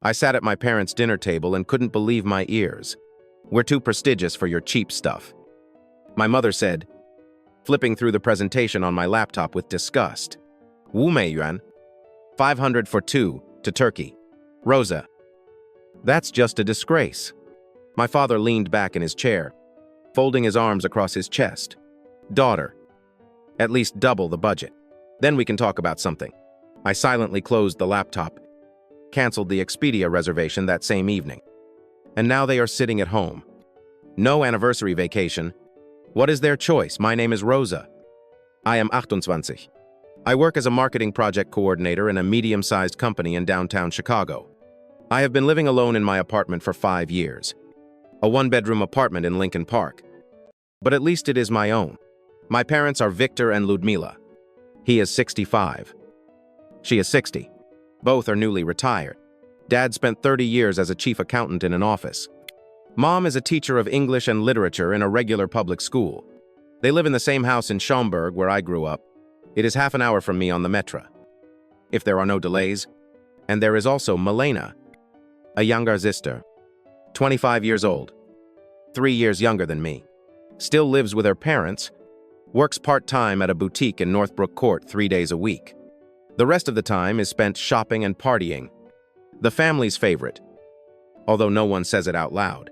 I sat at my parents' dinner table and couldn't believe my ears. "We're too prestigious for your cheap stuff," my mother said, flipping through the presentation on my laptop with disgust. "Wu Mei Yuan, 500 for two, to Turkey. Rosa. That's just a disgrace." My father leaned back in his chair, folding his arms across his chest. "Daughter, at least double the budget. Then we can talk about something." I silently closed the laptop, canceled the Expedia reservation that same evening. And now they are sitting at home. No anniversary vacation. What is their choice? My name is Rosa. I am 28. I work as a marketing project coordinator in a medium-sized company in downtown Chicago. I have been living alone in my apartment for 5 years. A one-bedroom apartment in Lincoln Park. But at least it is my own. My parents are Victor and Ludmila. He is 65. She is 60. Both are newly retired. Dad spent 30 years as a chief accountant in an office. Mom is a teacher of English and literature in a regular public school. They live in the same house in Schaumburg where I grew up. It is half an hour from me on the metro, if there are no delays. And there is also Milena, a younger sister, 25 years old, 3 years younger than me. Still lives with her parents, works part-time at a boutique in Northbrook Court 3 days a week. The rest of the time is spent shopping and partying. The family's favorite, although no one says it out loud.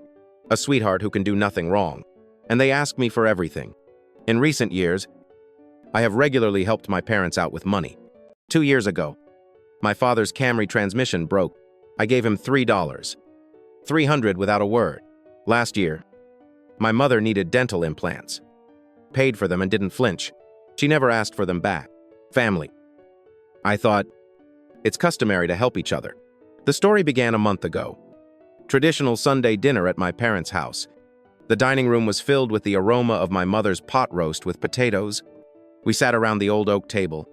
A sweetheart who can do nothing wrong, and they ask me for everything. In recent years, I have regularly helped my parents out with money. 2 years ago, my father's Camry transmission broke. I gave him $3. $300 without a word. Last year, my mother needed dental implants. Paid for them and didn't flinch. She never asked for them back. Family. I thought, it's customary to help each other. The story began a month ago. Traditional Sunday dinner at my parents' house. The dining room was filled with the aroma of my mother's pot roast with potatoes. We sat around the old oak table,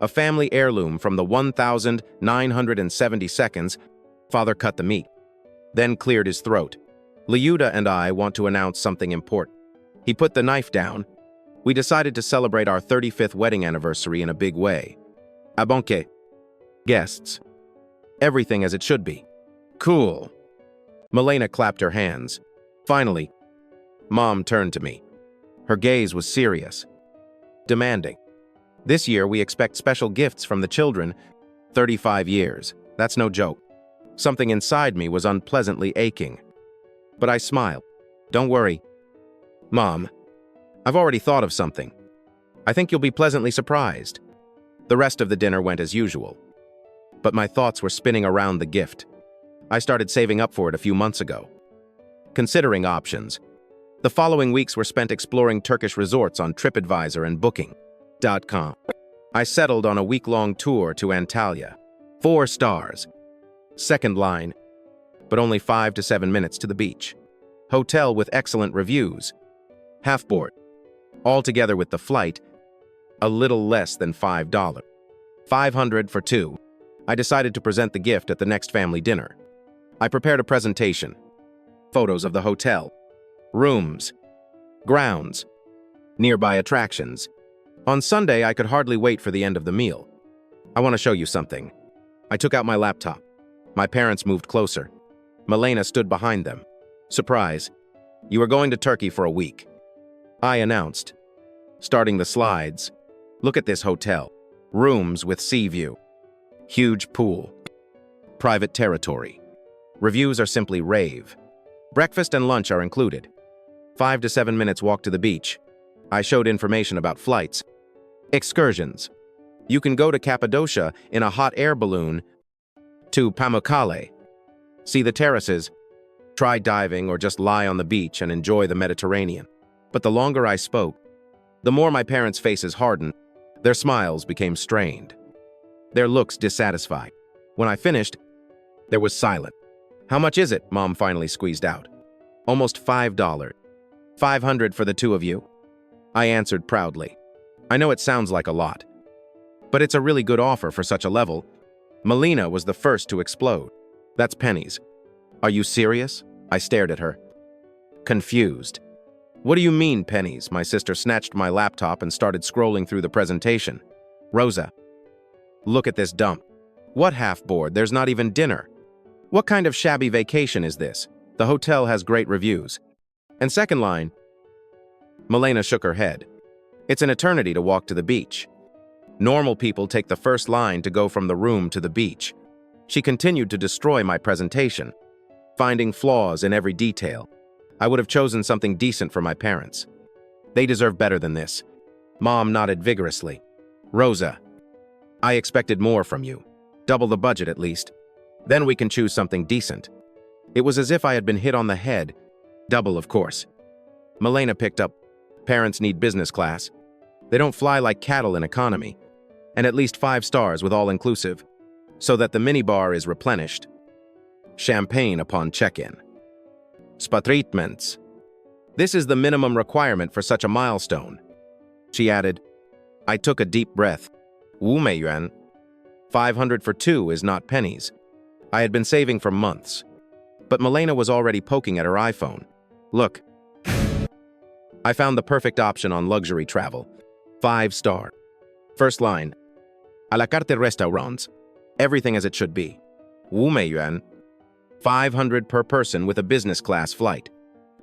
a family heirloom from the 1972nd. Father cut the meat, then cleared his throat. Liuda and I want to announce something important. He put the knife down. We decided to celebrate our 35th wedding anniversary in a big way. A banquet. Guests. Everything as it should be. Cool. Milena clapped her hands. Finally, Mom turned to me. Her gaze was serious, demanding. This year we expect special gifts from the children. 35 years. That's no joke. Something inside me was unpleasantly aching. But I smiled. Don't worry, Mom. I've already thought of something. I think you'll be pleasantly surprised. The rest of the dinner went as usual. But my thoughts were spinning around the gift. I started saving up for it a few months ago. Considering options. The following weeks were spent exploring Turkish resorts on TripAdvisor and Booking.com. I settled on a week-long tour to Antalya. 4 stars. Second line, but only 5 to 7 minutes to the beach. Hotel with excellent reviews. Half board. Altogether with the flight, a little less than $5. $500 for two. I decided to present the gift at the next family dinner. I prepared a presentation. Photos of the hotel, rooms, grounds, nearby attractions. On Sunday, I could hardly wait for the end of the meal. I want to show you something. I took out my laptop. My parents moved closer. Milena stood behind them. Surprise. You are going to Turkey for a week. I announced. Starting the slides. Look at this hotel. Rooms with sea view. Huge pool. Private territory. Reviews are simply rave. Breakfast and lunch are included. 5 to 7 minutes walk to the beach. I showed information about flights. Excursions. You can go to Cappadocia in a hot air balloon to Pamukkale. See the terraces. Try diving or just lie on the beach and enjoy the Mediterranean. But the longer I spoke, the more my parents' faces hardened. Their smiles became strained. Their looks dissatisfied. When I finished, there was silence. How much is it? Mom finally squeezed out. Almost $5. $500 for the two of you? I answered proudly. I know it sounds like a lot, but it's a really good offer for such a level. Milena was the first to explode. That's pennies. Are you serious? I stared at her, confused. What do you mean, pennies? My sister snatched my laptop and started scrolling through the presentation. Rosa, look at this dump. What half board? There's not even dinner. What kind of shabby vacation is this? The hotel has great reviews. And second line, Milena shook her head. It's an eternity to walk to the beach. Normal people take the first line to go from the room to the beach. She continued to destroy my presentation, finding flaws in every detail. I would have chosen something decent for my parents. They deserve better than this. Mom nodded vigorously. Rosa, I expected more from you. Double the budget at least. Then we can choose something decent. It was as if I had been hit on the head. Double, of course. Milena picked up. Parents need business class. They don't fly like cattle in economy. And at least 5 stars with all-inclusive, so that the minibar is replenished. Champagne upon check-in. Spa treatments. This is the minimum requirement for such a milestone. She added. I took a deep breath. Wu Mei Yuan. 500 for 2 is not pennies. I had been saving for months. But Milena was already poking at her iPhone. Look. I found the perfect option on luxury travel. 5 star. First line. A la carte restaurants. Everything as it should be. Wu Mei Yuan. 500 per person with a business class flight.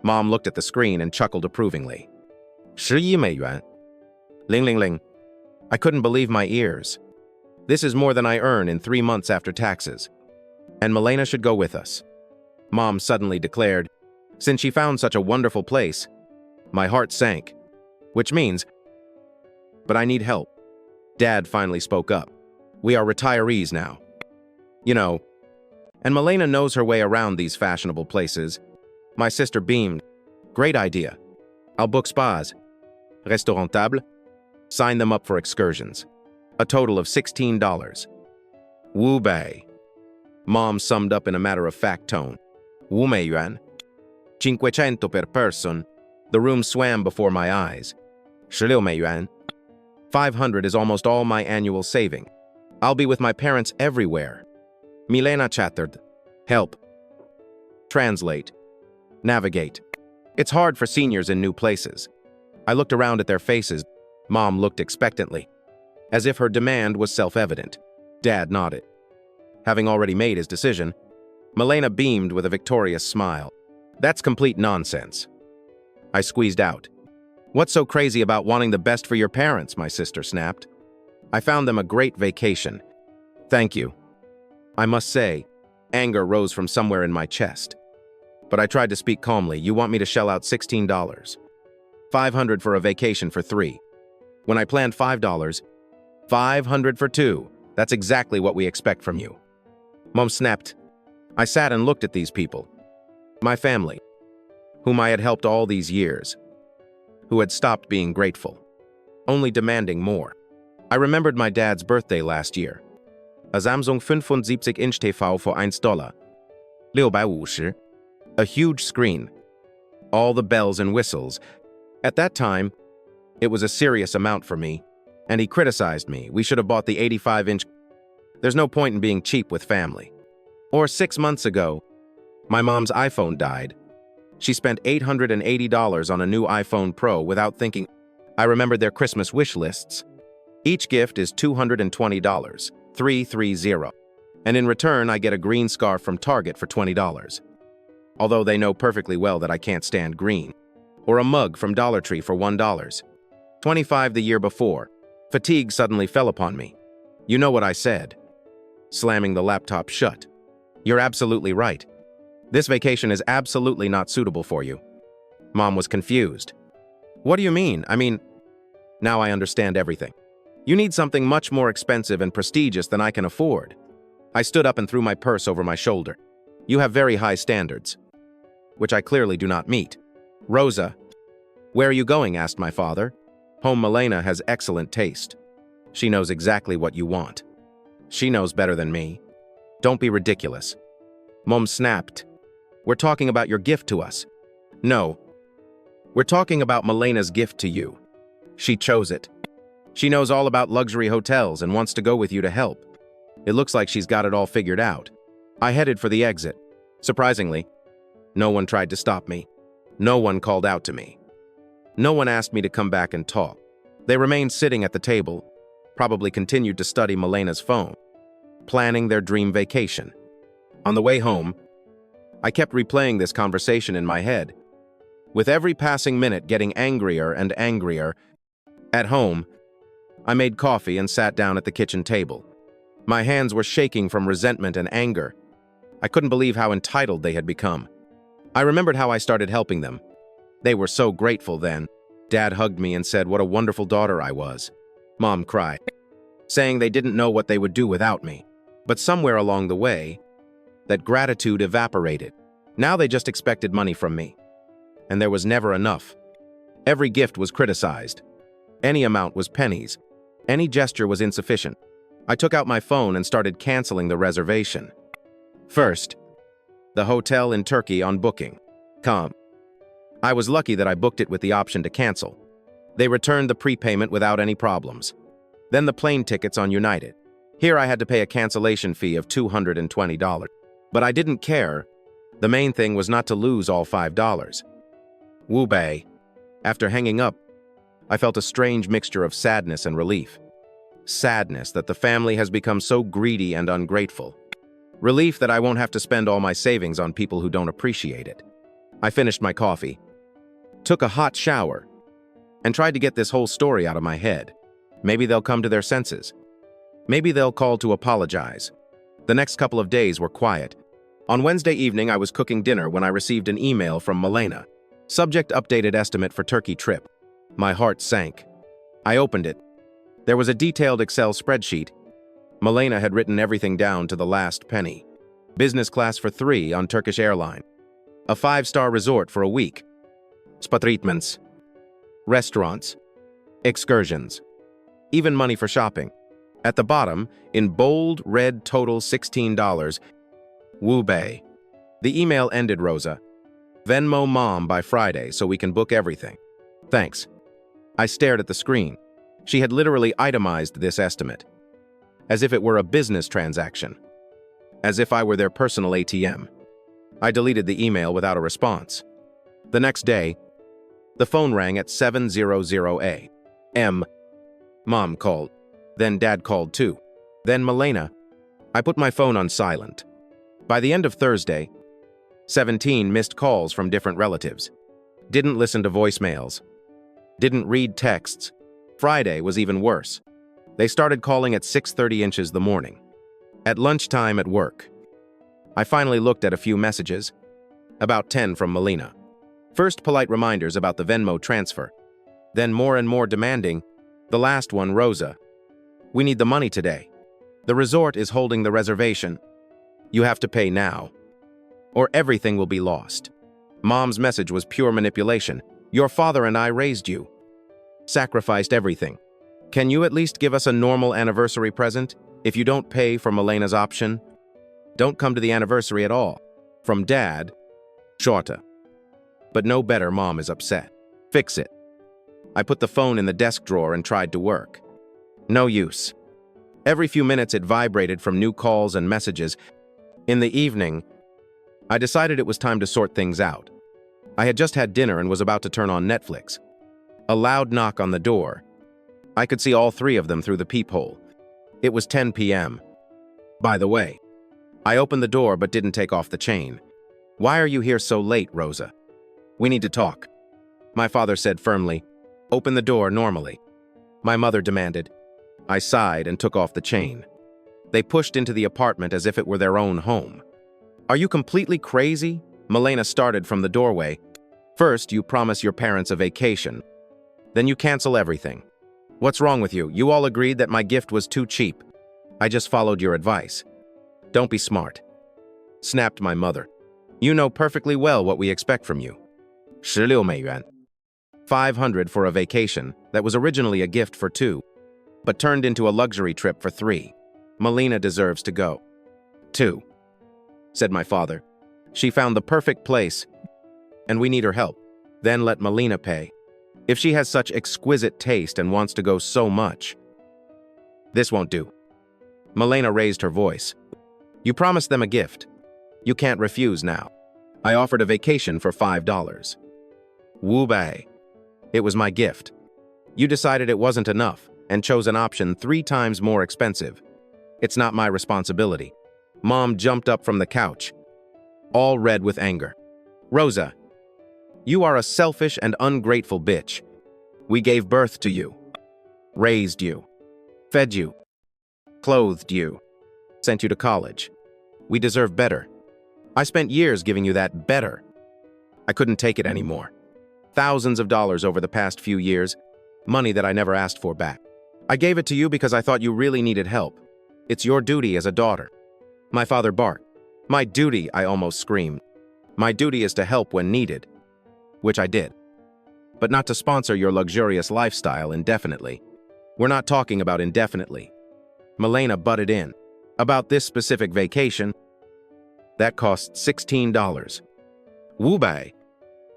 Mom looked at the screen and chuckled approvingly. 11 Mei Yuan. Ling ling ling. I couldn't believe my ears. This is more than I earn in 3 months after taxes. And Milena should go with us. Mom suddenly declared, since she found such a wonderful place. My heart sank. Which means, but I need help. Dad finally spoke up. We are retirees now. You know, and Milena knows her way around these fashionable places. My sister beamed. Great idea. I'll book spas. Restaurant table. Sign them up for excursions. A total of $16. Wu Bei. Mom summed up in a matter-of-fact tone. Wu Mei Yuan. 500 per person. The room swam before my eyes. 16 Mei Yuan. 500 is almost all my annual saving. I'll be with my parents everywhere. Milena chattered. Help. Translate. Navigate. It's hard for seniors in new places. I looked around at their faces. Mom looked expectantly, as if her demand was self-evident. Dad nodded. Having already made his decision, Milena beamed with a victorious smile. That's complete nonsense. I squeezed out. What's so crazy about wanting the best for your parents, my sister snapped. I found them a great vacation. Thank you. I must say, anger rose from somewhere in my chest. But I tried to speak calmly. You want me to shell out $16. 500 for a vacation for 3. When I planned $5, 500 for 2. That's exactly what we expect from you. Mom snapped. I sat and looked at these people. My family, whom I had helped all these years, who had stopped being grateful, only demanding more. I remembered my dad's birthday last year. A Samsung 75-inch TV for $1. 650. A huge screen. All the bells and whistles. At that time, it was a serious amount for me, and he criticized me. We should have bought the 85-inch. There's no point in being cheap with family. Or 6 months ago, my mom's iPhone died. She spent $880 on a new iPhone Pro without thinking. I remembered their Christmas wish lists. Each gift is $220, 330. And in return, I get a green scarf from Target for $20. Although they know perfectly well that I can't stand green. Or a mug from Dollar Tree for $1. 25 the year before. Fatigue suddenly fell upon me. You know what I said. Slamming the laptop shut. You're absolutely right. This vacation is absolutely not suitable for you. Mom was confused. What do you mean? Now I understand everything. You need something much more expensive and prestigious than I can afford. I stood up and threw my purse over my shoulder. You have very high standards, which I clearly do not meet. Rosa, where are you going? Asked my father. Home. Milena has excellent taste. She knows exactly what you want. She knows better than me. Don't be ridiculous. Mom snapped. We're talking about your gift to us. No. We're talking about Milena's gift to you. She chose it. She knows all about luxury hotels and wants to go with you to help. It looks like she's got it all figured out. I headed for the exit. Surprisingly, no one tried to stop me. No one called out to me. No one asked me to come back and talk. They remained sitting at the table, probably continued to study Milena's phone, planning their dream vacation. On the way home, I kept replaying this conversation in my head, with every passing minute getting angrier and angrier. At home, I made coffee and sat down at the kitchen table. My hands were shaking from resentment and anger. I couldn't believe how entitled they had become. I remembered how I started helping them. They were so grateful then. Dad hugged me and said what a wonderful daughter I was. Mom cried, saying they didn't know what they would do without me. But somewhere along the way, that gratitude evaporated. Now they just expected money from me. And there was never enough. Every gift was criticized. Any amount was pennies. Any gesture was insufficient. I took out my phone and started canceling the reservation. First, the hotel in Turkey on booking.com. I was lucky that I booked it with the option to cancel. They returned the prepayment without any problems. Then the plane tickets on United. Here I had to pay a cancellation fee of $220. But I didn't care. The main thing was not to lose all $5. Wu-bei. After hanging up, I felt a strange mixture of sadness and relief. Sadness that the family has become so greedy and ungrateful. Relief that I won't have to spend all my savings on people who don't appreciate it. I finished my coffee, took a hot shower, and tried to get this whole story out of my head. Maybe they'll come to their senses. Maybe they'll call to apologize. The next couple of days were quiet. On Wednesday evening, I was cooking dinner when I received an email from Milena. Subject: updated estimate for Turkey trip. My heart sank. I opened it. There was a detailed Excel spreadsheet. Milena had written everything down to the last penny. Business class for 3 on Turkish airline. A 5-star resort for a week. Spa treatments. Restaurants. Excursions. Even money for shopping. At the bottom, in bold red, total $16. Wu-bei. The email ended, Rosa. Venmo Mom by Friday so we can book everything. Thanks. I stared at the screen. She had literally itemized this estimate. As if it were a business transaction. As if I were their personal ATM. I deleted the email without a response. The next day, the phone rang at 7:00 a.m. Mom called. Then Dad called too. Then Milena. I put my phone on silent. By the end of Thursday, 17 missed calls from different relatives. Didn't listen to voicemails. Didn't read texts. Friday was even worse. They started calling at 6:30 inches the morning. At lunchtime at work. I finally looked at a few messages. About 10 from Milena. First, polite reminders about the Venmo transfer. Then more and more demanding. The last one, Rosa. We need the money today. The resort is holding the reservation. You have to pay now, or everything will be lost. Mom's message was pure manipulation. Your father and I raised you. Sacrificed everything. Can you at least give us a normal anniversary present? If you don't pay for Milena's option, don't come to the anniversary at all. From Dad, Shorta. But no better, Mom is upset. Fix it. I put the phone in the desk drawer and tried to work. No use. Every few minutes it vibrated from new calls and messages. In the evening, I decided it was time to sort things out. I had just had dinner and was about to turn on Netflix. A loud knock on the door. I could see all 3 of them through the peephole. It was 10 p.m. By the way, I opened the door but didn't take off the chain. Why are you here so late, Rosa? We need to talk. My father said firmly, open the door normally. My mother demanded. I sighed and took off the chain. They pushed into the apartment as if it were their own home. Are you completely crazy? Milena started from the doorway. First, you promise your parents a vacation. Then you cancel everything. What's wrong with you? You all agreed that my gift was too cheap. I just followed your advice. Don't be smart. Snapped my mother. You know perfectly well what we expect from you. 16 美元. 500 for a vacation that was originally a gift for 2, but turned into a luxury trip for 3. Milena deserves to go. 2, said my father. She found the perfect place, and we need her help. Then let Milena pay. If she has such exquisite taste and wants to go so much. This won't do. Milena raised her voice. You promised them a gift. You can't refuse now. I offered a vacation for $5. Wu-bei. It was my gift. You decided it wasn't enough and chose an option 3 times more expensive. It's not my responsibility. Mom jumped up from the couch, all red with anger. Rosa, you are a selfish and ungrateful bitch. We gave birth to you, raised you, fed you, clothed you, sent you to college. We deserve better. I spent years giving you that better. I couldn't take it anymore. Thousands of dollars over the past few years, money that I never asked for back. I gave it to you because I thought you really needed help. It's your duty as a daughter. My father barked. My duty, I almost screamed. My duty is to help when needed, which I did. But not to sponsor your luxurious lifestyle indefinitely. We're not talking about indefinitely. Milena butted in. About this specific vacation, that cost $16. Wu-bai.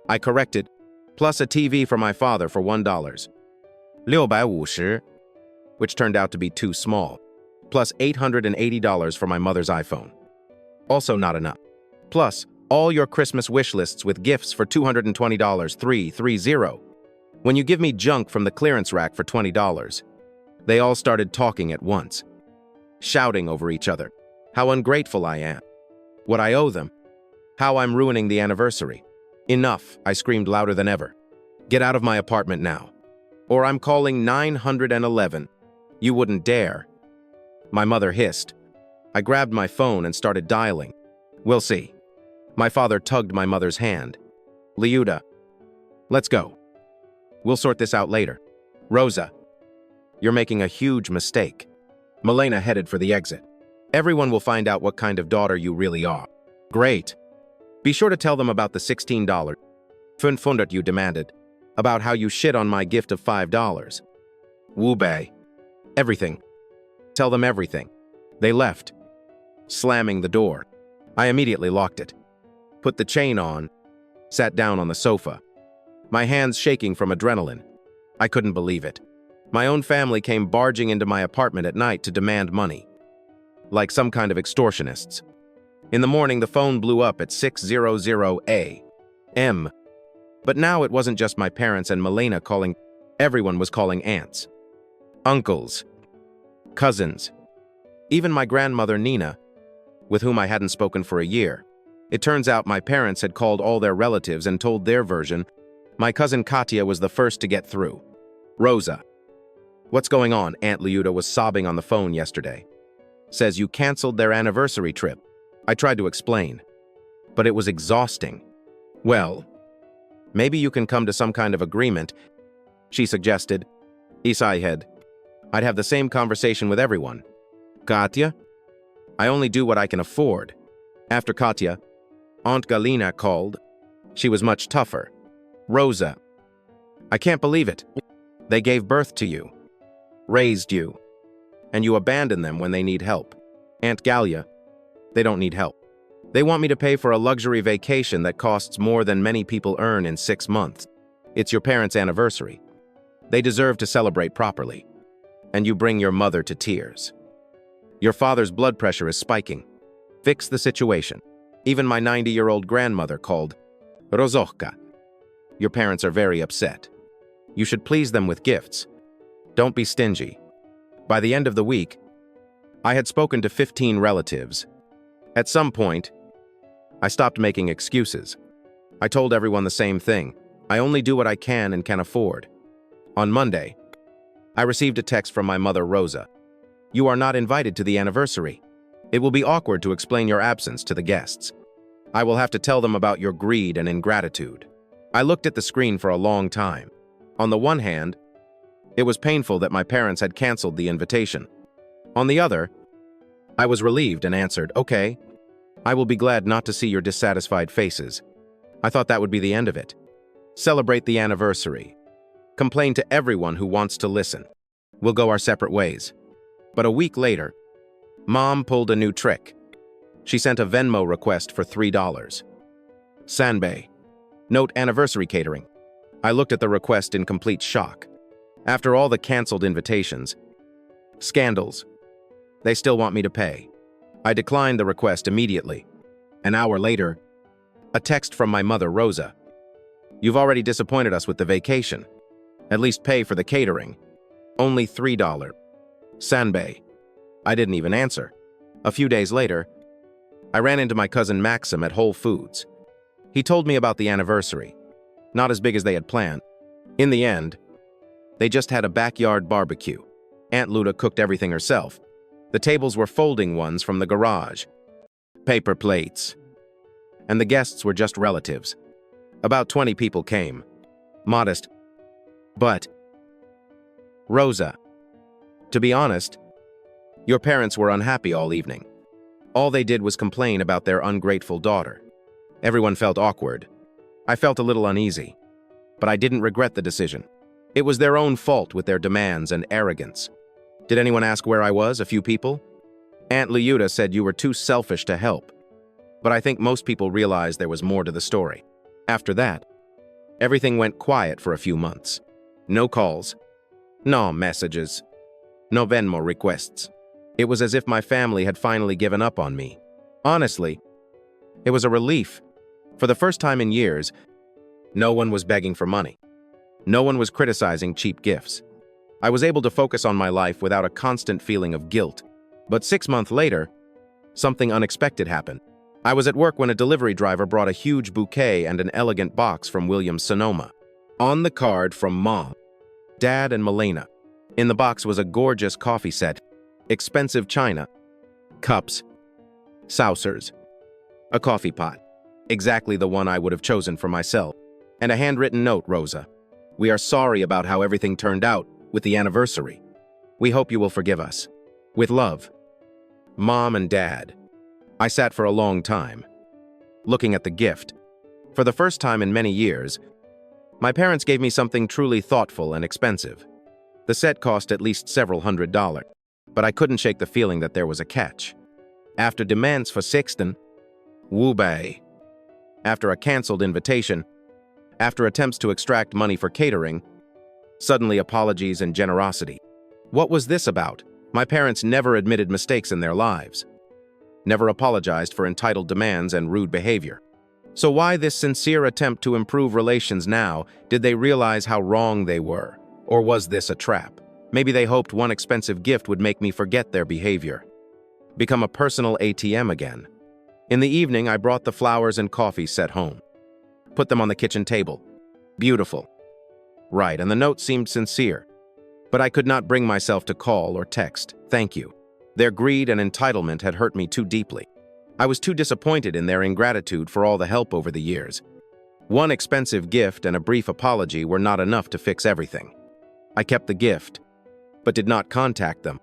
I corrected, plus a TV for my father for $1. 650, which turned out to be too small, plus $880 for my mother's iPhone. Also not enough. Plus, all your Christmas wish lists with gifts for $220, 330. When you give me junk from the clearance rack for $20, they all started talking at once, shouting over each other. How ungrateful I am. What I owe them. How I'm ruining the anniversary. Enough, I screamed louder than ever. Get out of my apartment now, or I'm calling 911. You wouldn't dare. My mother hissed. I grabbed my phone and started dialing. We'll see. My father tugged my mother's hand. Liuda, let's go. We'll sort this out later. Rosa, you're making a huge mistake. Milena headed for the exit. Everyone will find out what kind of daughter you really are. Great. Be sure to tell them about the $16. 500 you demanded. About how you shit on my gift of $5. Wu-bai. Everything. Tell them everything. They left, slamming the door. I immediately locked it. Put the chain on, sat down on the sofa. My hands shaking from adrenaline. I couldn't believe it. My own family came barging into my apartment at night to demand money. Like some kind of extortionists. In the morning, the phone blew up at 600 a.m. But now it wasn't just my parents and Milena calling. Everyone was calling aunts, uncles, cousins, even my grandmother Nina, with whom I hadn't spoken for a year. It turns out my parents had called all their relatives and told their version. My cousin Katya was the first to get through. Rosa. What's going on? Aunt Liuda was sobbing on the phone yesterday. Says you canceled their anniversary trip. I tried to explain, but it was exhausting. Well, maybe you can come to some kind of agreement, she suggested. Isai head. I'd have the same conversation with everyone. Katya? I only do what I can afford. After Katya, Aunt Galina called. She was much tougher. Rosa. I can't believe it. They gave birth to you, raised you, and you abandon them when they need help. Aunt Galia, they don't need help. They want me to pay for a luxury vacation that costs more than many people earn in 6 months. It's your parents' anniversary. They deserve to celebrate properly. And you bring your mother to tears. Your father's blood pressure is spiking. Fix the situation. Even my 90-year-old grandmother called. Rozovka. Your parents are very upset. You should please them with gifts. Don't be stingy. By the end of the week, I had spoken to 15 relatives. At some point, I stopped making excuses. I told everyone the same thing. I only do what I can and can afford. On Monday, I received a text from my mother, Rosa. You are not invited to the anniversary. It will be awkward to explain your absence to the guests. I will have to tell them about your greed and ingratitude. I looked at the screen for a long time. On the one hand, it was painful that my parents had canceled the invitation. On the other, I was relieved and answered, okay, I will be glad not to see your dissatisfied faces. I thought that would be the end of it. Celebrate the anniversary. Complain to everyone who wants to listen. We'll go our separate ways. But a week later, Mom pulled a new trick. She sent a Venmo request for $3. Sanbei. Note anniversary catering. I looked at the request in complete shock. After all the canceled invitations, scandals, they still want me to pay. I declined the request immediately. An hour later, a text from my mother, Rosa. You've already disappointed us with the vacation. At least pay for the catering. Only $3. Sanbei. I didn't even answer. A few days later, I ran into my cousin Maxim at Whole Foods. He told me about the anniversary. Not as big as they had planned. In the end, they just had a backyard barbecue. Aunt Luda cooked everything herself. The tables were folding ones from the garage. Paper plates. And the guests were just relatives. About 20 people came. Modest. But, Rosa, to be honest, your parents were unhappy all evening. All they did was complain about their ungrateful daughter. Everyone felt awkward. I felt a little uneasy. But I didn't regret the decision. It was their own fault with their demands and arrogance. Did anyone ask where I was? A few people? Aunt Lyuda said you were too selfish to help. But I think most people realized there was more to the story. After that, everything went quiet for a few months. No calls. No messages. No Venmo requests. It was as if my family had finally given up on me. Honestly, it was a relief. For the first time in years, no one was begging for money. No one was criticizing cheap gifts. I was able to focus on my life without a constant feeling of guilt. But 6 months later, something unexpected happened. I was at work when a delivery driver brought a huge bouquet and an elegant box from Williams-Sonoma. On the card from Mom, Dad, and Milena. In the box was a gorgeous coffee set, expensive china, cups, saucers, a coffee pot, exactly the one I would have chosen for myself, and a handwritten note, Rosa. We are sorry about how everything turned out with the anniversary. We hope you will forgive us. With love, Mom and Dad. I sat for a long time, looking at the gift. For the first time in many years, my parents gave me something truly thoughtful and expensive. The set cost at least several $100s, but I couldn't shake the feeling that there was a catch. After demands for 16, Wu-bei. After a canceled invitation, after attempts to extract money for catering, suddenly apologies and generosity. What was this about? My parents never admitted mistakes in their lives, never apologized for entitled demands and rude behavior. So why this sincere attempt to improve relations now? Did they realize how wrong they were? Or was this a trap? Maybe they hoped one expensive gift would make me forget their behavior, become a personal ATM again. In the evening, I brought the flowers and coffee set home, put them on the kitchen table. Beautiful. Right, and the note seemed sincere. But I could not bring myself to call or text, thank you. Their greed and entitlement had hurt me too deeply. I was too disappointed in their ingratitude for all the help over the years. One expensive gift and a brief apology were not enough to fix everything. I kept the gift, but did not contact them.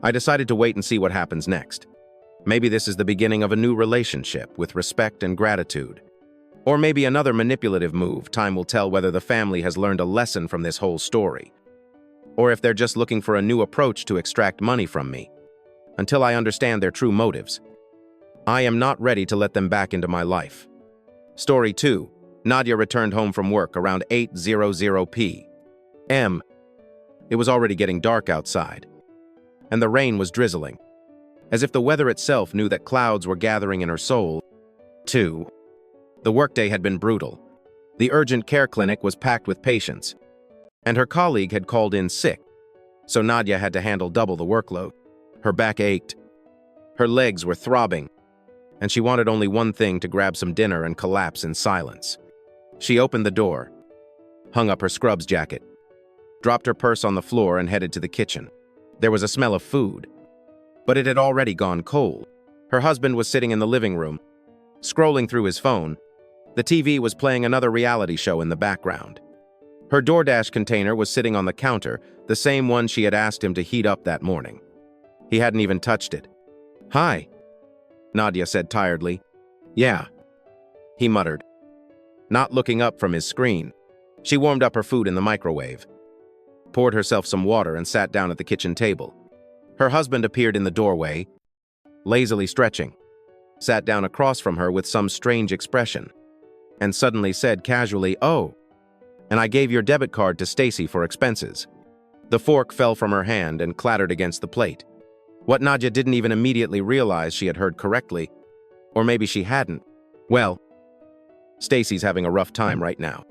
I decided to wait and see what happens next. Maybe this is the beginning of a new relationship with respect and gratitude. Or maybe another manipulative move. Time will tell whether the family has learned a lesson from this whole story, or if they're just looking for a new approach to extract money from me. Until I understand their true motives, I am not ready to let them back into my life. Story 2. Nadia returned home from work around 8:00 p.m. It was already getting dark outside, and the rain was drizzling, as if the weather itself knew that clouds were gathering in her soul. 2. The workday had been brutal. The urgent care clinic was packed with patients, and her colleague had called in sick, so Nadia had to handle double the workload. Her back ached, her legs were throbbing, and she wanted only one thing: to grab some dinner and collapse in silence. She opened the door, hung up her scrubs jacket, dropped her purse on the floor and headed to the kitchen. There was a smell of food, but it had already gone cold. Her husband was sitting in the living room, scrolling through his phone. The TV was playing another reality show in the background. Her DoorDash container was sitting on the counter, the same one she had asked him to heat up that morning. He hadn't even touched it. "Hi," Nadia said tiredly. "Yeah," he muttered, not looking up from his screen. She warmed up her food in the microwave, poured herself some water, and sat down at the kitchen table. Her husband appeared in the doorway, lazily stretching, sat down across from her with some strange expression, and suddenly said casually, "Oh, and I gave your debit card to Stacy for expenses." The fork fell from her hand and clattered against the plate. What Nadia didn't even immediately realize she had heard correctly, or maybe she hadn't. "Well, Stacy's having a rough time right now.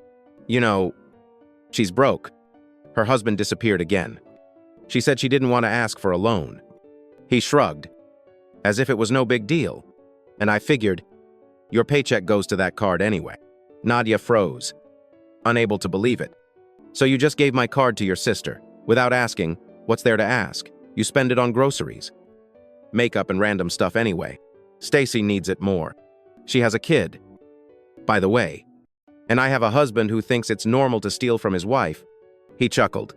You know, she's broke." Her husband disappeared again. She said she didn't want to ask for a loan. He shrugged, as if it was no big deal. And I figured, your paycheck goes to that card anyway. Nadia froze, unable to believe it. So you just gave my card to your sister, without asking, what's there to ask? You spend it on groceries. Makeup and random stuff anyway. Stacy needs it more. She has a kid. By the way. And I have a husband who thinks it's normal to steal from his wife. He chuckled,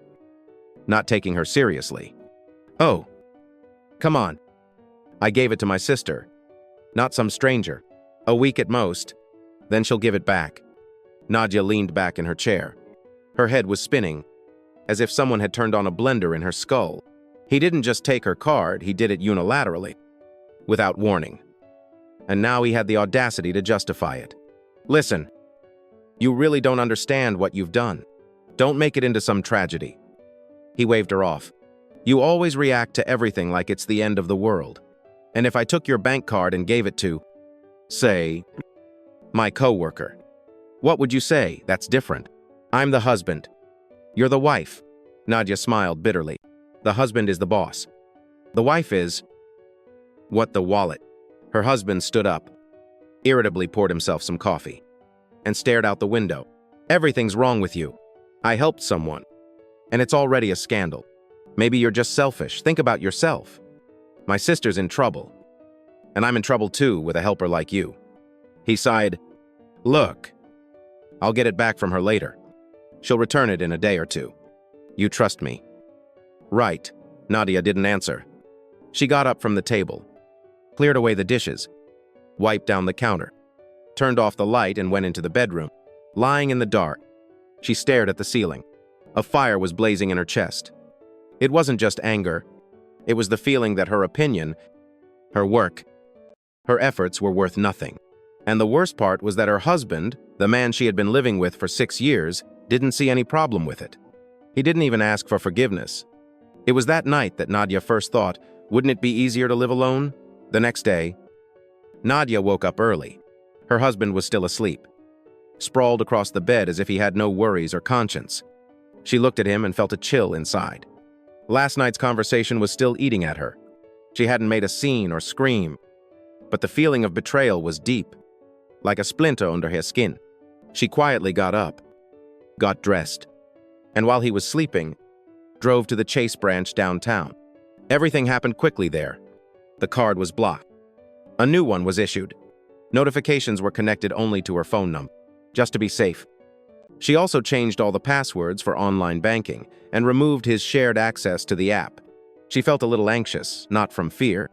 not taking her seriously. Oh, come on. I gave it to my sister, not some stranger. A week at most, then she'll give it back. Nadia leaned back in her chair. Her head was spinning, as if someone had turned on a blender in her skull. He didn't just take her card, he did it unilaterally, without warning. And now he had the audacity to justify it. Listen, you really don't understand what you've done. Don't make it into some tragedy. He waved her off. You always react to everything like it's the end of the world. And if I took your bank card and gave it to, say, my coworker, what would you say? That's different. I'm the husband. You're the wife. Nadia smiled bitterly. The husband is the boss. The wife is... What, the wallet? Her husband stood up, irritably poured himself some coffee, and stared out the window. Everything's wrong with you. I helped someone, and it's already a scandal. Maybe you're just selfish. Think about yourself. My sister's in trouble, and I'm in trouble too with a helper like you. He sighed. Look, I'll get it back from her later. She'll return it in a day or two. You trust me? Right. Nadia didn't answer. She got up from the table, cleared away the dishes, wiped down the counter, turned off the light and went into the bedroom. Lying in the dark, she stared at the ceiling. A fire was blazing in her chest. It wasn't just anger. It was the feeling that her opinion, her work, her efforts were worth nothing. And the worst part was that her husband, the man she had been living with for 6 years, didn't see any problem with it. He didn't even ask for forgiveness. It was that night that Nadia first thought, wouldn't it be easier to live alone? The next day, Nadia woke up early. Her husband was still asleep, sprawled across the bed as if he had no worries or conscience. She looked at him and felt a chill inside. Last night's conversation was still eating at her. She hadn't made a scene or scream, but the feeling of betrayal was deep, like a splinter under her skin. She quietly got up, got dressed, and while he was sleeping, drove to the Chase branch downtown. Everything happened quickly there. The card was blocked. A new one was issued. Notifications were connected only to her phone number, just to be safe. She also changed all the passwords for online banking and removed his shared access to the app. She felt a little anxious, not from fear,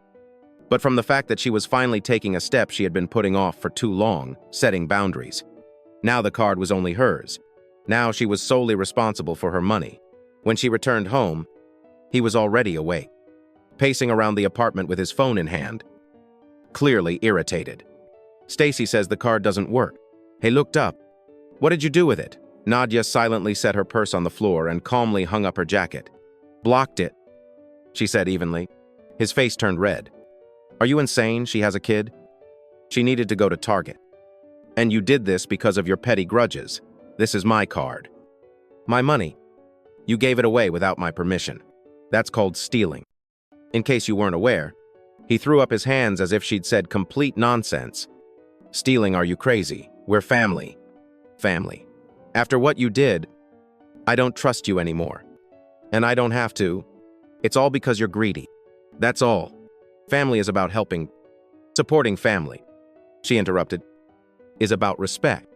but from the fact that she was finally taking a step she had been putting off for too long, setting boundaries. Now the card was only hers. Now she was solely responsible for her money. When she returned home, he was already awake, pacing around the apartment with his phone in hand, clearly irritated. Stacy says the card doesn't work. He looked up. What did you do with it? Nadia silently set her purse on the floor and calmly hung up her jacket. Blocked it, she said evenly. His face turned red. Are you insane? She has a kid. She needed to go to Target. And you did this because of your petty grudges. This is my card. My money. You gave it away without my permission. That's called stealing. In case you weren't aware, he threw up his hands as if she'd said complete nonsense. Stealing, are you crazy? We're family. Family. After what you did, I don't trust you anymore. And I don't have to. It's all because you're greedy. That's all. Family is about helping. Supporting family, she interrupted, is about respect.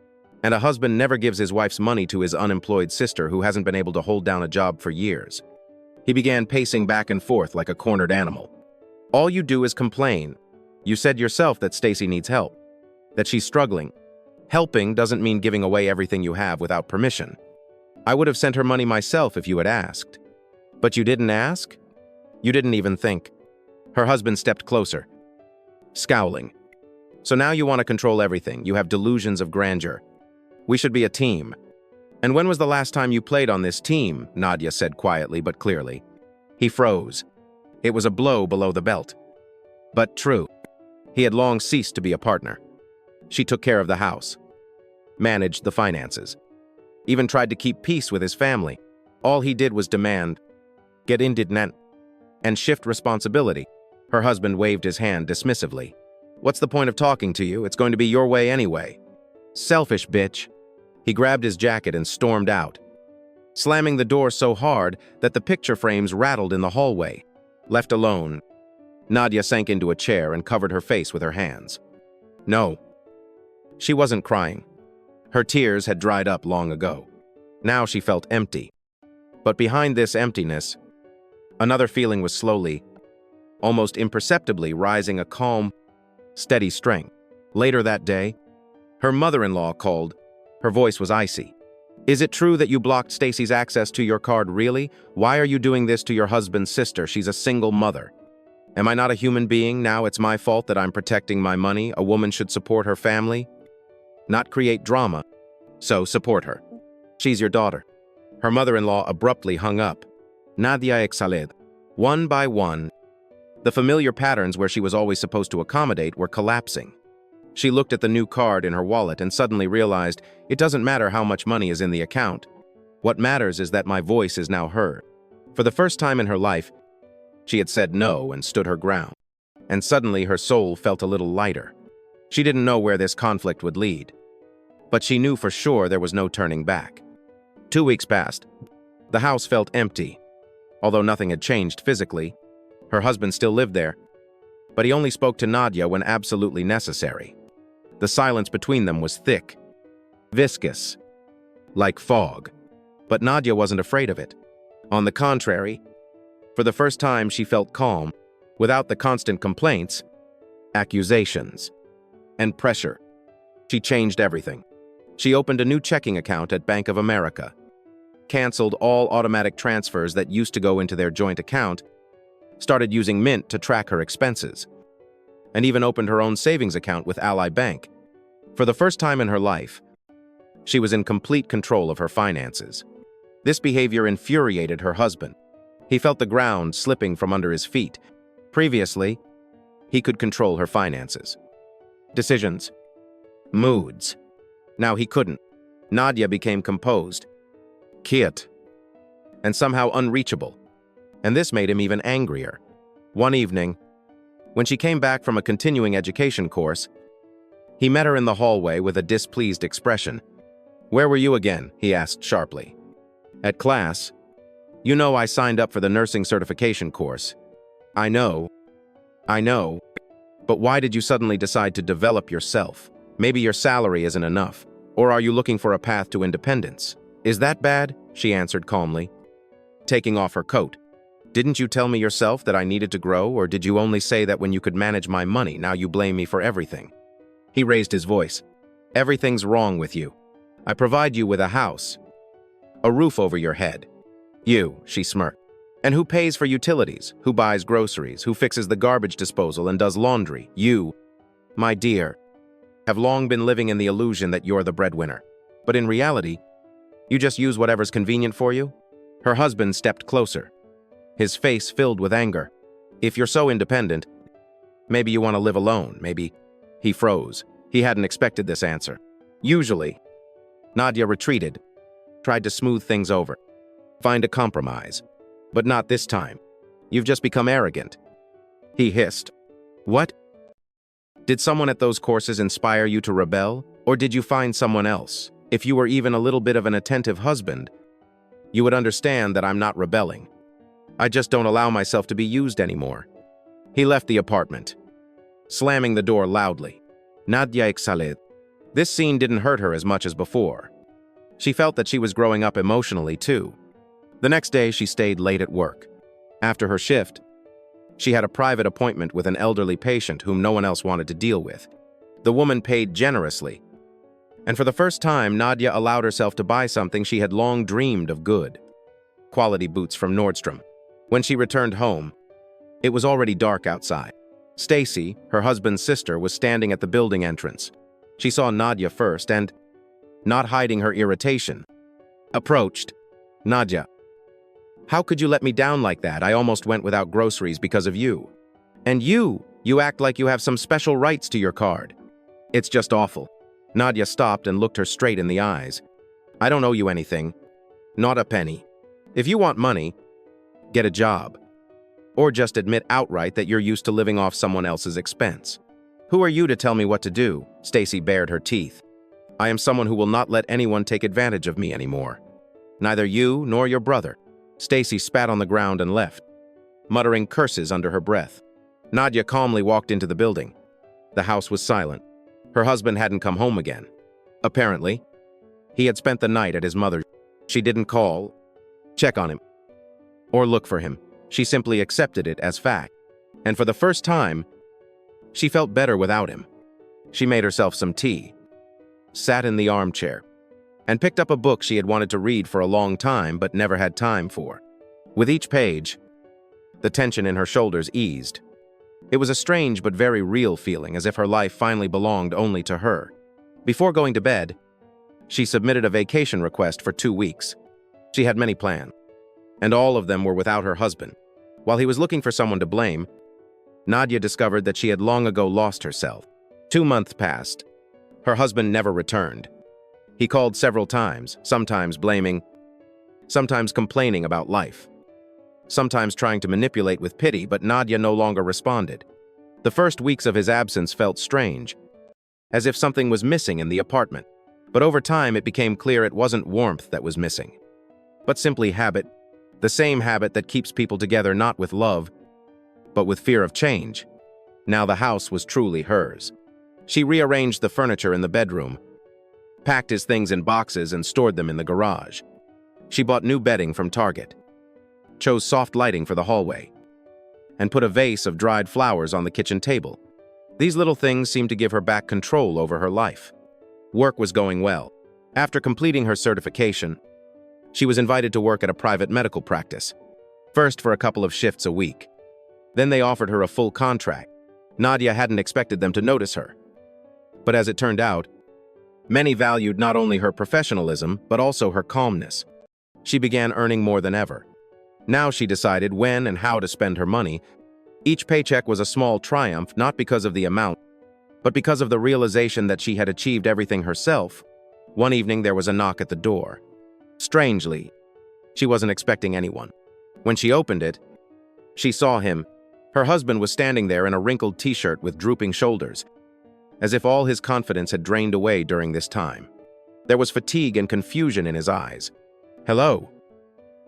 And a husband never gives his wife's money to his unemployed sister who hasn't been able to hold down a job for years. He began pacing back and forth like a cornered animal. All you do is complain. You said yourself that Stacy needs help, that she's struggling. Helping doesn't mean giving away everything you have without permission. I would have sent her money myself if you had asked. But you didn't ask? You didn't even think. Her husband stepped closer, scowling. So now you want to control everything. You have delusions of grandeur. We should be a team. And when was the last time you played on this team? Nadia said quietly but clearly. He froze. It was a blow below the belt. But true. He had long ceased to be a partner. She took care of the house, managed the finances, even tried to keep peace with his family. All he did was demand, get indignant, and shift responsibility. Her husband waved his hand dismissively. What's the point of talking to you? It's going to be your way anyway. Selfish bitch. He grabbed his jacket and stormed out, slamming the door so hard that the picture frames rattled in the hallway. Left alone, Nadia sank into a chair and covered her face with her hands. No. She wasn't crying. Her tears had dried up long ago. Now she felt empty. But behind this emptiness, another feeling was slowly, almost imperceptibly rising, a calm, steady strength. Later that day, her mother-in-law called. Her voice was icy. Is it true that you blocked Stacy's access to your card, really? Why are you doing this to your husband's sister? She's a single mother. Am I not a human being? Now it's my fault that I'm protecting my money. A woman should support her family, not create drama. So support her. She's your daughter. Her mother-in-law abruptly hung up. Nadia exhaled. One by one, the familiar patterns where she was always supposed to accommodate were collapsing. She looked at the new card in her wallet and suddenly realized it doesn't matter how much money is in the account. What matters is that my voice is now heard. For the first time in her life, she had said no and stood her ground. And suddenly her soul felt a little lighter. She didn't know where this conflict would lead, but she knew for sure there was no turning back. 2 weeks passed. The house felt empty. Although nothing had changed physically, her husband still lived there, but he only spoke to Nadia when absolutely necessary. The silence between them was thick, viscous, like fog. But Nadia wasn't afraid of it. On the contrary, for the first time she felt calm, without the constant complaints, accusations, and pressure. She changed everything. She opened a new checking account at Bank of America, canceled all automatic transfers that used to go into their joint account, started using Mint to track her expenses, and even opened her own savings account with Ally Bank. For the first time in her life, she was in complete control of her finances. This behavior infuriated her husband. He felt the ground slipping from under his feet. Previously, he could control her finances, decisions, moods. Now he couldn't. Nadia became composed, quiet, and somehow unreachable. And this made him even angrier. One evening, when she came back from a continuing education course, he met her in the hallway with a displeased expression. "Where were you again?" he asked sharply. "At class. You know I signed up for the nursing certification course." I know. But why did you suddenly decide to develop yourself? Maybe your salary isn't enough. Or are you looking for a path to independence? Is that bad?" she answered calmly, taking off her coat. "Didn't you tell me yourself that I needed to grow, or did you only say that when you could manage my money? Now you blame me for everything." He raised his voice. "Everything's wrong with you. I provide you with a house, a roof over your head." "You," she smirked. "And who pays for utilities? Who buys groceries? Who fixes the garbage disposal and does laundry? You, my dear, have long been living in the illusion that you're the breadwinner. But in reality, you just use whatever's convenient for you." Her husband stepped closer, his face filled with anger. "If you're so independent, maybe you want to live alone, maybe." He froze. He hadn't expected this answer. Usually, Nadia retreated, tried to smooth things over, find a compromise. But not this time. "You've just become arrogant." He hissed. "What? Did someone at those courses inspire you to rebel? Or did you find someone else? If you were even a little bit of an attentive husband, you would understand that I'm not rebelling. I just don't allow myself to be used anymore." He left the apartment, slamming the door loudly. Nadia exhaled. This scene didn't hurt her as much as before. She felt that she was growing up emotionally too. The next day, she stayed late at work. After her shift, she had a private appointment with an elderly patient whom no one else wanted to deal with. The woman paid generously, and for the first time, Nadia allowed herself to buy something she had long dreamed of: good quality boots from Nordstrom. When she returned home, it was already dark outside. Stacy, her husband's sister, was standing at the building entrance. She saw Nadia first and, not hiding her irritation, approached. "Nadia, how could you let me down like that? I almost went without groceries because of you. And you act like you have some special rights to your card. It's just awful." Nadia stopped and looked her straight in the eyes. "I don't owe you anything. Not a penny. If you want money, get a job. Or just admit outright that you're used to living off someone else's expense." Who are you to tell me what to do? Stacy bared her teeth. I am someone who will not let anyone take advantage of me anymore. Neither you nor your brother. Stacy spat on the ground and left, muttering curses under her breath. Nadia calmly walked into the building. The house was silent. Her husband hadn't come home again. Apparently, he had spent the night at his mother's. She didn't call, check on him, or look for him. She simply accepted it as fact. And for the first time, she felt better without him. She made herself some tea, sat in the armchair, and picked up a book she had wanted to read for a long time but never had time for. With each page, the tension in her shoulders eased. It was a strange but very real feeling, as if her life finally belonged only to her. Before going to bed, she submitted a vacation request for 2 weeks. She had many plans, and all of them were without her husband. While he was looking for someone to blame, Nadia discovered that she had long ago lost herself. 2 months passed. Her husband never returned. He called several times, sometimes blaming, sometimes complaining about life, sometimes trying to manipulate with pity, but Nadia no longer responded. The first weeks of his absence felt strange, as if something was missing in the apartment. But over time, it became clear it wasn't warmth that was missing, but simply habit, the same habit that keeps people together not with love, but with fear of change. Now the house was truly hers. She rearranged the furniture in the bedroom, packed his things in boxes and stored them in the garage. She bought new bedding from Target, chose soft lighting for the hallway, and put a vase of dried flowers on the kitchen table. These little things seemed to give her back control over her life. Work was going well. After completing her certification, she was invited to work at a private medical practice, first for a couple of shifts a week. Then they offered her a full contract. Nadia hadn't expected them to notice her. But as it turned out, many valued not only her professionalism, but also her calmness. She began earning more than ever. Now she decided when and how to spend her money. Each paycheck was a small triumph, not because of the amount, but because of the realization that she had achieved everything herself. One evening, there was a knock at the door. Strangely, she wasn't expecting anyone. When she opened it, she saw him. Her husband was standing there in a wrinkled t-shirt with drooping shoulders, as if all his confidence had drained away during this time. There was fatigue and confusion in his eyes. "Hello,"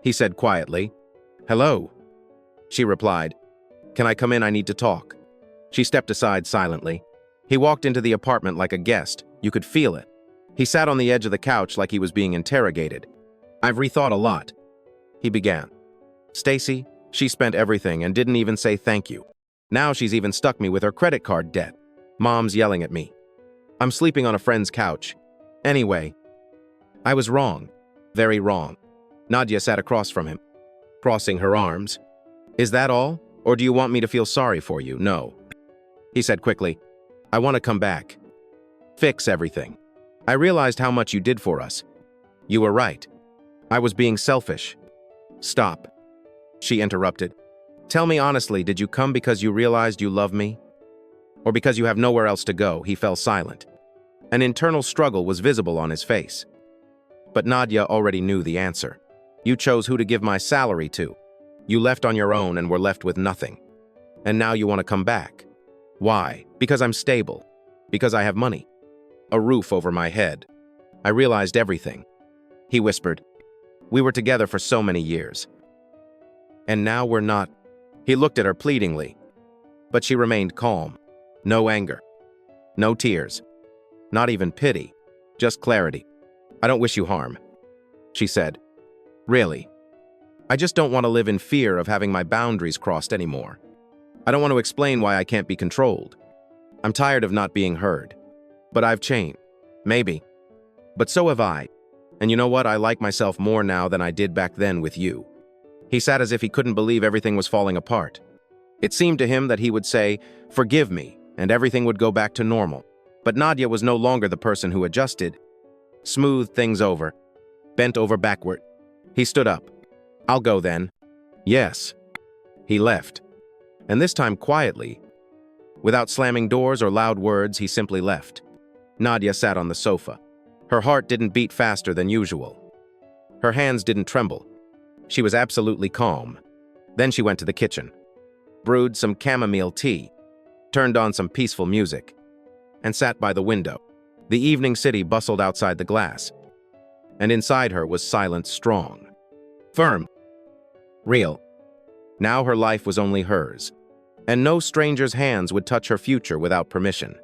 he said quietly. "Hello," she replied. "Can I come in? I need to talk." She stepped aside silently. He walked into the apartment like a guest. You could feel it. He sat on the edge of the couch like he was being interrogated. "I've rethought a lot," he began. "Stacy, she spent everything and didn't even say thank you. Now she's even stuck me with her credit card debt. Mom's yelling at me. I'm sleeping on a friend's couch. Anyway, I was wrong. Very wrong." Nadia sat across from him, crossing her arms. "Is that all? Or do you want me to feel sorry for you?" "No," he said quickly. "I want to come back. Fix everything. I realized how much you did for us. You were right. I was being selfish." "Stop," she interrupted. "Tell me honestly, did you come because you realized you love me? Or because you have nowhere else to go?" He fell silent. An internal struggle was visible on his face. But Nadia already knew the answer. "You chose who to give my salary to. You left on your own and were left with nothing. And now you want to come back. Why? Because I'm stable. Because I have money. A roof over my head. I realized everything," he whispered. "We were together for so many years. And now we're not." He looked at her pleadingly, but she remained calm. No anger. No tears. Not even pity. Just clarity. "I don't wish you harm," she said. "Really. I just don't want to live in fear of having my boundaries crossed anymore. I don't want to explain why I can't be controlled. I'm tired of not being heard. But I've changed. Maybe. But so have I. And you know what? I like myself more now than I did back then with you." He sat as if he couldn't believe everything was falling apart. It seemed to him that he would say, "Forgive me," and everything would go back to normal. But Nadia was no longer the person who adjusted, smoothed things over, bent over backward. He stood up. "I'll go then." "Yes." He left. And this time quietly, without slamming doors or loud words, he simply left. Nadia sat on the sofa. Her heart didn't beat faster than usual. Her hands didn't tremble. She was absolutely calm. Then she went to the kitchen, brewed some chamomile tea, turned on some peaceful music, and sat by the window. The evening city bustled outside the glass, and inside her was silence strong, firm, real. Now her life was only hers, and no stranger's hands would touch her future without permission.